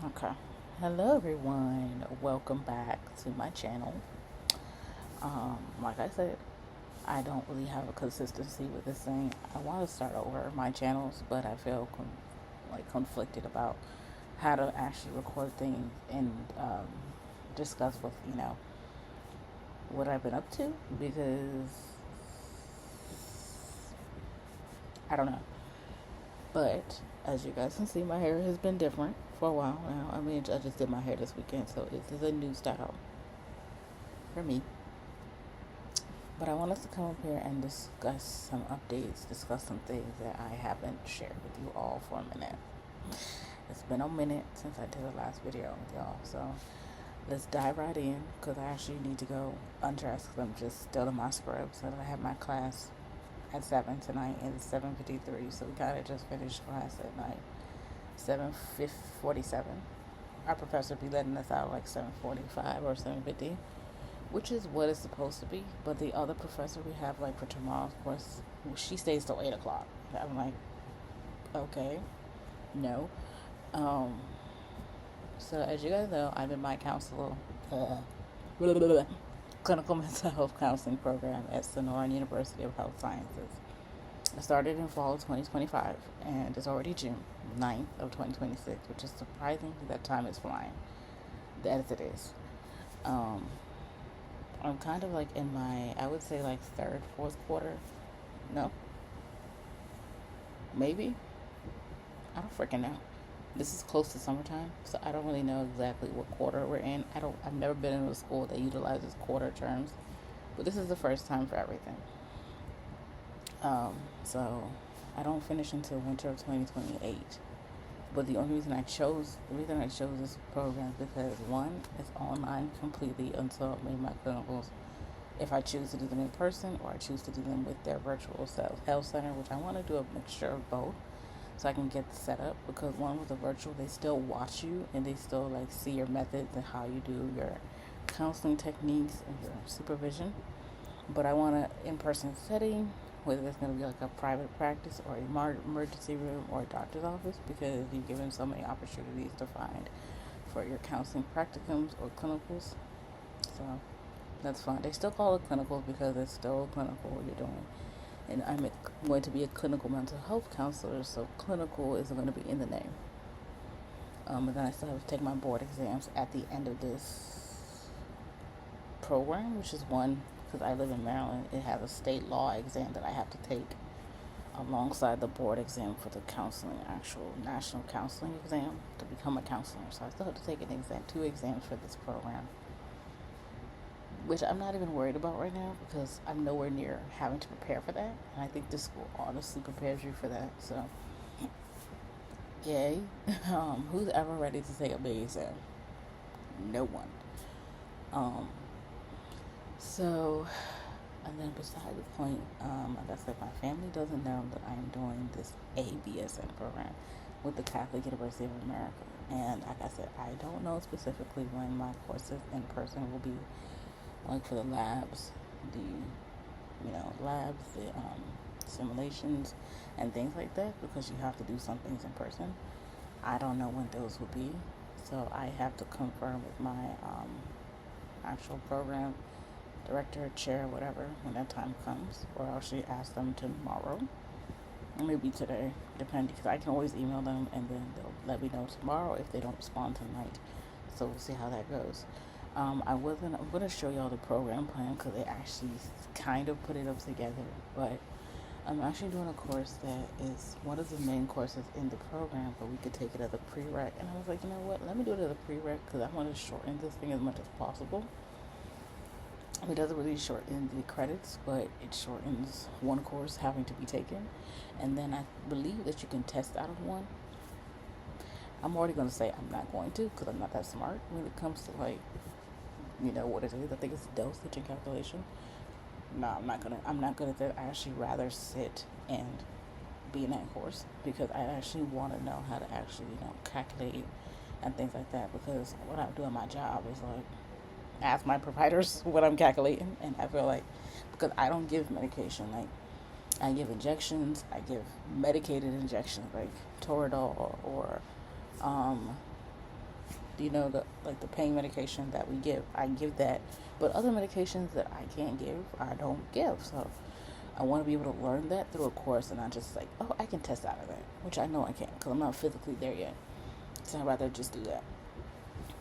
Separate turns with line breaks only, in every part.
Okay. Hello, everyone. Welcome back to my channel. Like I said, I don't really have a consistency with this thing. I want to start over my channels, but I feel conflicted about how to actually record things and discuss what I've been up to because I don't know. But as you guys can see, my hair has been different for a while now. I mean, I just did my hair this weekend, so this is a new style for me. But I want us to come up here and discuss some updates, discuss some things that I haven't shared with you all for a minute. It's been a minute since I did the last video with y'all, so let's dive right in because I actually need to go undress because I'm just still in my scrub. So I have my class at 7 tonight and it's 7:53, so we kind of just finished class at night, 7:47. Our professor be letting us out like 7:45 or 7:50, which is what it's supposed to be. But the other professor we have, like for tomorrow's course, she stays till 8 o'clock. I'm like, okay, no. Um, so as you guys know, I'm in my uh, clinical mental health counseling program at Sonoran University of Health Sciences. I started in fall of 2025, and it's already June 9th of 2026, which is surprising that time is flying, as it is. Um, I'm kind of like in my, I would say like third, fourth quarter. No, maybe. I don't freaking know. This is close to summertime, so I don't really know exactly what quarter we're in. I've never been in a school that utilizes quarter terms, but this is the first time for everything. Um, so I don't finish until winter of 2028. But the reason I chose this program is because one, it's online completely until I made my clinicals. If I choose to do them in person or I choose to do them with their virtual health center, which I want to do a mixture of both, so I can get set up. Because one with the virtual, they still watch you and they still like see your methods and how you do your counseling techniques and your supervision. But I want an in-person setting, whether it's going to be like a private practice or a emergency room or a doctor's office, because you're given so many opportunities to find for your counseling practicums or clinicals. So that's fine. They still call it clinicals because it's still clinical what you're doing. And going to be a clinical mental health counselor, so clinical is going to be in the name. And then I still have to take my board exams at the end of this program, which is one, because I live in Maryland, it has a state law exam that I have to take alongside the board exam for the counseling, actual national counseling exam to become a counselor. So I still have to take two exams for this program, which I'm not even worried about right now because I'm nowhere near having to prepare for that. And I think this school honestly prepares you for that. So, yay. Who's ever ready to take a big exam? No one. Um, so, and then beside the point, like I said, my family doesn't know that I'm doing this ABSN program with the Catholic University of America. And like I said, I don't know specifically when my courses in person will be, like for the labs, the simulations and things like that, because you have to do some things in person. I don't know when those will be, so I have to confirm with my actual program director, chair, whatever, when that time comes, or I'll actually ask them tomorrow, or maybe today, depending, because I can always email them and then they'll let me know tomorrow if they don't respond tonight. So we'll see how that goes. I'm gonna show y'all the program plan because they actually kind of put it up together. But I'm actually doing a course that is one of the main courses in the program, but we could take it as a prereq. And I was like, you know what? Let me do it as a prereq because I want to shorten this thing as much as possible. It doesn't really shorten the credits, but it shortens one course having to be taken, and then I believe that you can test out of one. I'm already going to say I'm not going to because I'm not that smart when it comes to like what it is. I think it's dosage and calculation. No, I'm not good at that. I actually rather sit and be in that course because I actually want to know how to actually calculate and things like that, because what I do in my job is like ask my providers what I'm calculating, and I feel like because I don't give medication, like I give injections, I give medicated injections like Toradol or the pain medication that we give. I give that, but other medications that I can't give, I don't give. So I want to be able to learn that through a course, and not just like, oh, I can test out of that, which I know I can't because I'm not physically there yet. So I'd rather just do that.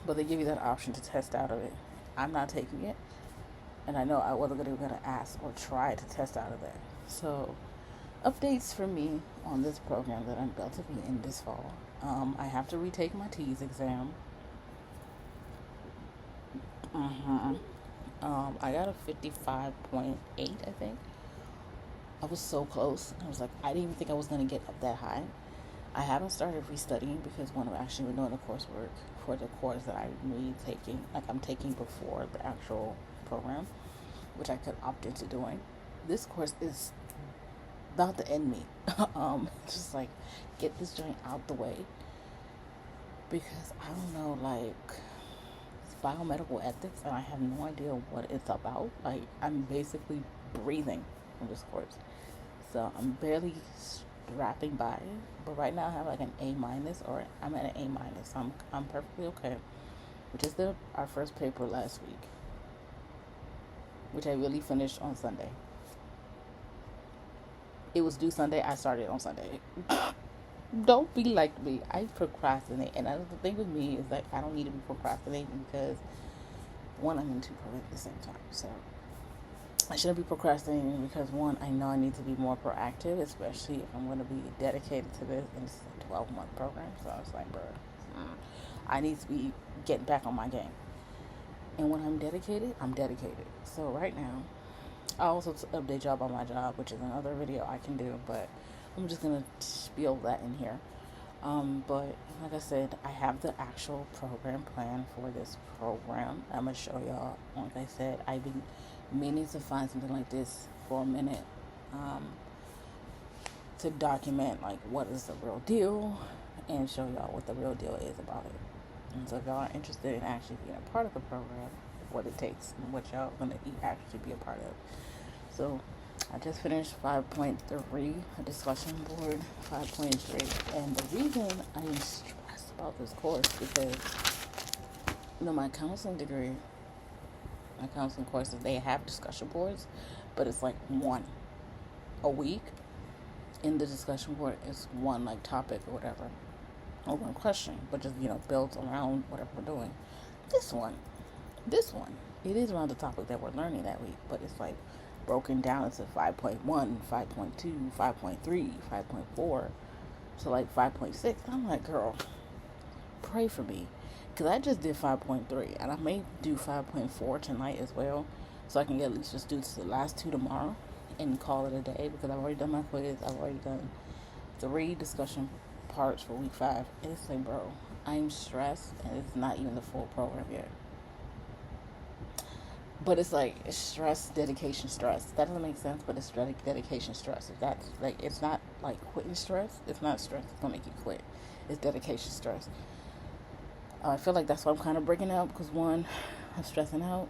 But they give you that option to test out of it. I'm not taking it, and I know I wasn't going to ask or try to test out of that. So updates for me on this program that I'm about to be in this fall. I have to retake my T's exam. I got a 55.8, I think. I was so close. I was like, I didn't even think I was going to get up that high. I haven't started restudying because one, I'm actually doing the coursework for the course that I'm taking. Like, I'm taking before the actual program, which I could opt into doing. This course is about to end me. Just like, get this joint out the way. Because I don't know, like, it's biomedical ethics, and I have no idea what it's about. Like, I'm basically breathing in this course. So I'm barely scrapping by, but right now I have like an A minus, or I'm at an A minus. I'm perfectly okay. We just did our first paper last week, which I really finished on Sunday. It was due Sunday. I started on Sunday. Don't be like me. I procrastinate, and the thing with me is like I don't need to be procrastinating because one, I'm in two programs at the same time, so I shouldn't be procrastinating because one, I know I need to be more proactive, especially if I'm going to be dedicated to this, and it's a 12-month program. So I was like, bro, I need to be getting back on my game. And when I'm dedicated, I'm dedicated. So right now, I also update y'all about my job, which is another video I can do, but I'm just going to spiel that in here. But like I said, I have the actual program plan for this program. I'm going to show y'all. Like I said, I've been meaning to find something like this for a minute, to document like what is the real deal and show y'all what the real deal is about it. And so if y'all are interested in actually being a part of the program, what it takes and what y'all are going to actually be a part of. So I just finished 5.3, a discussion board, 5.3, and the reason I am stressed about this course because my counseling degree, my counseling courses, they have discussion boards, but it's like one a week. In the discussion board is one like topic or whatever, or one question, but just builds around whatever we're doing. This one, it is around the topic that we're learning that week, but it's like broken down into 5.1, 5.2, 5.3, 5.4, to like 5.6. I'm like, girl, pray for me. Because I just did 5.3, and I may do 5.4 tonight as well, so I can at least just do the last two tomorrow and call it a day, because I've already done my quiz. I've already done 3 discussion parts for week 5. And it's like, bro, I'm stressed, and it's not even the full program yet. But it's like stress, dedication, stress. That doesn't make sense, but it's dedication, stress. If that's like, it's not like quitting stress. It's not stress that's gonna make you quit. It's dedication, stress. I feel like that's why I'm kind of breaking out, because one, I'm stressing out.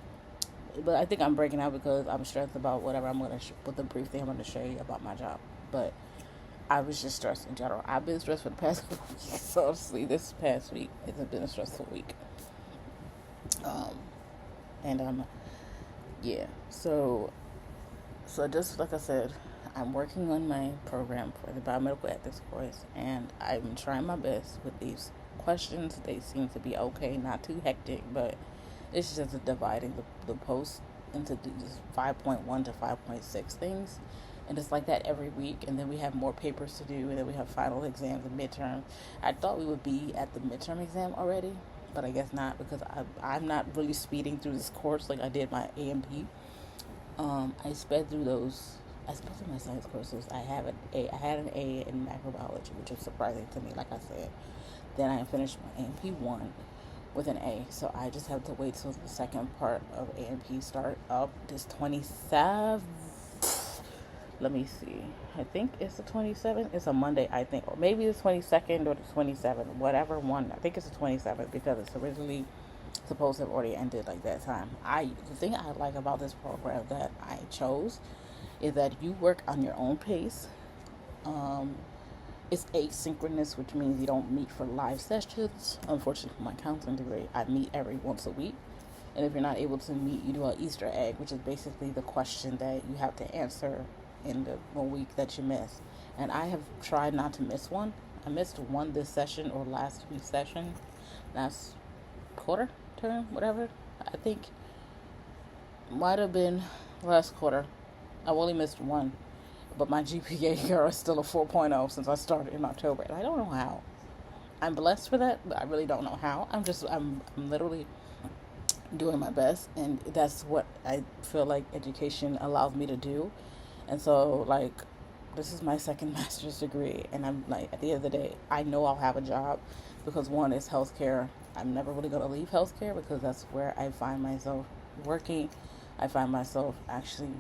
But I think I'm breaking out because I'm stressed about whatever I'm going to, with the brief thing I'm going to show you about my job. But I was just stressed in general. I've been stressed for the past couple weeks. So honestly, this past week has been a stressful week. Yeah. So just like I said, I'm working on my program for the biomedical ethics course, and I'm trying my best with these questions. They seem to be okay, not too hectic, but it's just dividing the post into just 5.1 to 5.6 things, and it's like that every week. And then we have more papers to do, and then we have final exams and midterms. I thought we would be at the midterm exam already, but I guess not, because I'm not really speeding through this course like I did my AMP. I sped through those. I sped through my science courses. I had an A in macrobiology, which is surprising to me, like I said. Then I finished my AMP 1 with an A, so I just have to wait till the second part of AMP start up this 27th. Let me see. I think it's the 27th. It's a Monday, I think, or maybe the 22nd or the 27th, whatever one. I think it's the 27th because it's originally supposed to have already ended like that time. The thing I like about this program that I chose is that you work on your own pace. It's asynchronous, which means you don't meet for live sessions. Unfortunately, for my counseling degree, I meet every once a week. And if you're not able to meet, you do an Easter egg, which is basically the question that you have to answer in the 1 week that you miss. And I have tried not to miss one. I missed one this session or last week's session, last quarter term, whatever. I think might have been last quarter. I only missed one, but my GPA here is still a 4.0 since I started in October, and I don't know how. I'm blessed for that, but I really don't know how. I'm literally doing my best, and that's what I feel like education allows me to do. And so, like, this is my second master's degree, and I'm like, at the end of the day, I know I'll have a job because one is healthcare. I'm never really going to leave healthcare because that's where I find myself working. I find myself actually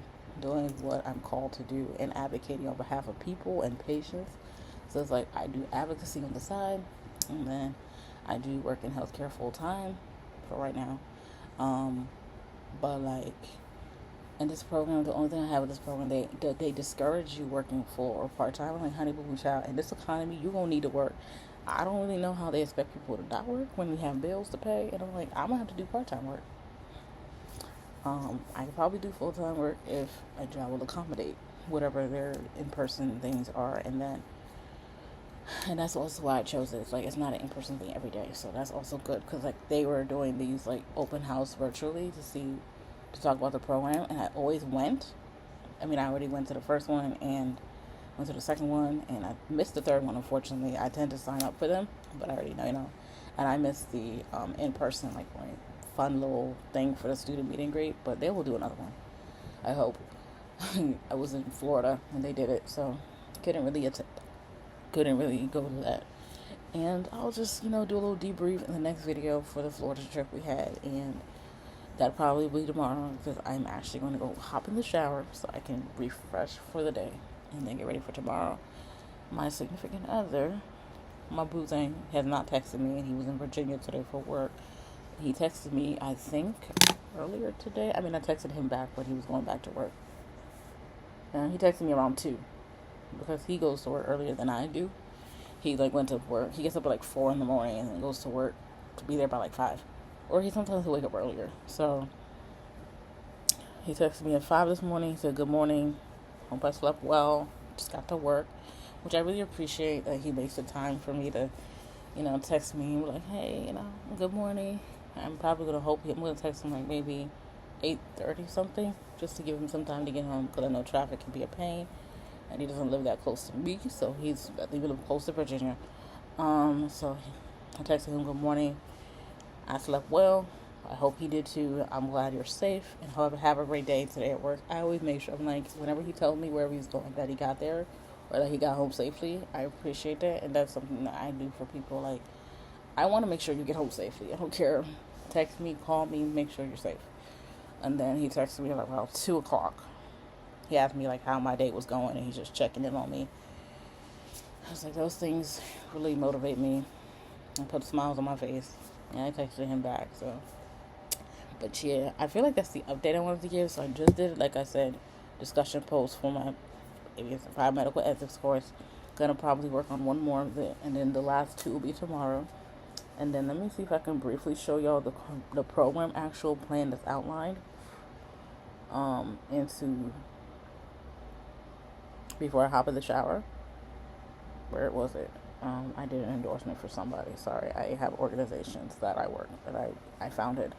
doing what I'm called to do and advocating on behalf of people and patients. So it's like I do advocacy on the side, and then I do work in healthcare full time for right now. But like in this program, the only thing I have with this program, they discourage you working full or part time. I'm like, honey, boo boo child, in this economy, you're gonna need to work. I don't really know how they expect people to not work when we have bills to pay, and I'm like, I'm gonna have to do part time work. I could probably do full time work if a job will accommodate whatever their in person things are, and that's also why I chose it. It's like it's not an in person thing every day, so that's also good because like they were doing these like open house virtually to talk about the program, and I always went. I mean, I already went to the first one and went to the second one, and I missed the third one. Unfortunately, I tend to sign up for them, but I already know, and I missed the in person like fun little thing for the student meet and greet, but they will do another one, I hope. I was in Florida when they did it, so couldn't really go to that. And I'll just do a little debrief in the next video for the Florida trip we had, and that'll probably be tomorrow because I'm actually going to go hop in the shower so I can refresh for the day and then get ready for tomorrow. My significant other, my boo thing, has not texted me, and he was in Virginia today for work. He texted me, I think, earlier today. I mean, I texted him back when he was going back to work. And he texted me around 2 because he goes to work earlier than I do. He, went to work. He gets up at, 4 in the morning and then goes to work to be there by, 5. Or he sometimes will wake up earlier. So, he texted me at 5 this morning. He said, good morning. Hope I slept well. Just got to work. Which I really appreciate that he makes the time for me to, text me. Like, hey, good morning. I'm probably I'm going to text him maybe 8:30 something, just to give him some time to get home, because I know traffic can be a pain, and he doesn't live that close to me, so I think he lives close to Virginia. So I texted him, good morning. I slept well. I hope he did too. I'm glad you're safe, and have a great day today at work. I always make sure, I'm like, whenever he tells me wherever he's going, that he got there, or that he got home safely, I appreciate that, and that's something that I do for people. Like, I want to make sure you get home safely. I don't care. Text me, call me, make sure you're safe. And then he texted me about 2 o'clock. He asked me how my day was going, and he's just checking in on me. I was like, those things really motivate me and put smiles on my face. And I texted him back. So, but yeah, I feel like that's the update I wanted to give. So I just did, like I said, discussion post for my biomedical ethics course. Gonna probably work on one more of it, and then the last 2 will be tomorrow. And then let me see if I can briefly show y'all the program actual plan that's outlined into before I hop in the shower. Where was it? I did an endorsement for somebody. Sorry, I have organizations that I work that I founded.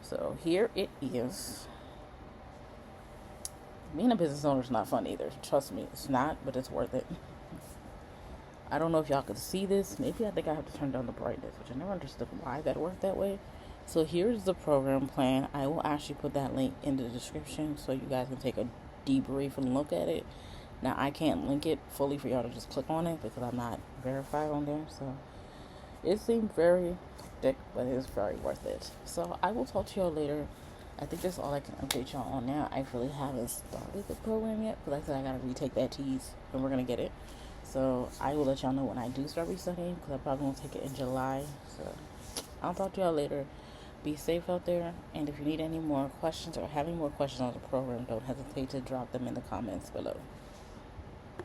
So here it is. Being a business owner is not fun either. Trust me, it's not, but it's worth it. I don't know if y'all could see this. Maybe I think I have to turn down the brightness, which I never understood why that worked that way. So here's the program plan. I will actually put that link in the description so you guys can take a debrief and look at it. Now, I can't link it fully for y'all to just click on it because I'm not verified on there. So it seemed very thick, but it is very worth it. So I will talk to y'all later. I think that's all I can update y'all on now. I really haven't started the program yet, but like I said, I got to retake that tease, and we're going to get it. So I will let y'all know when I do start restudying, because I probably won't take it in July. So I'll talk to y'all later. Be safe out there, and if you need any more questions or have any more questions on the program, don't hesitate to drop them in the comments below.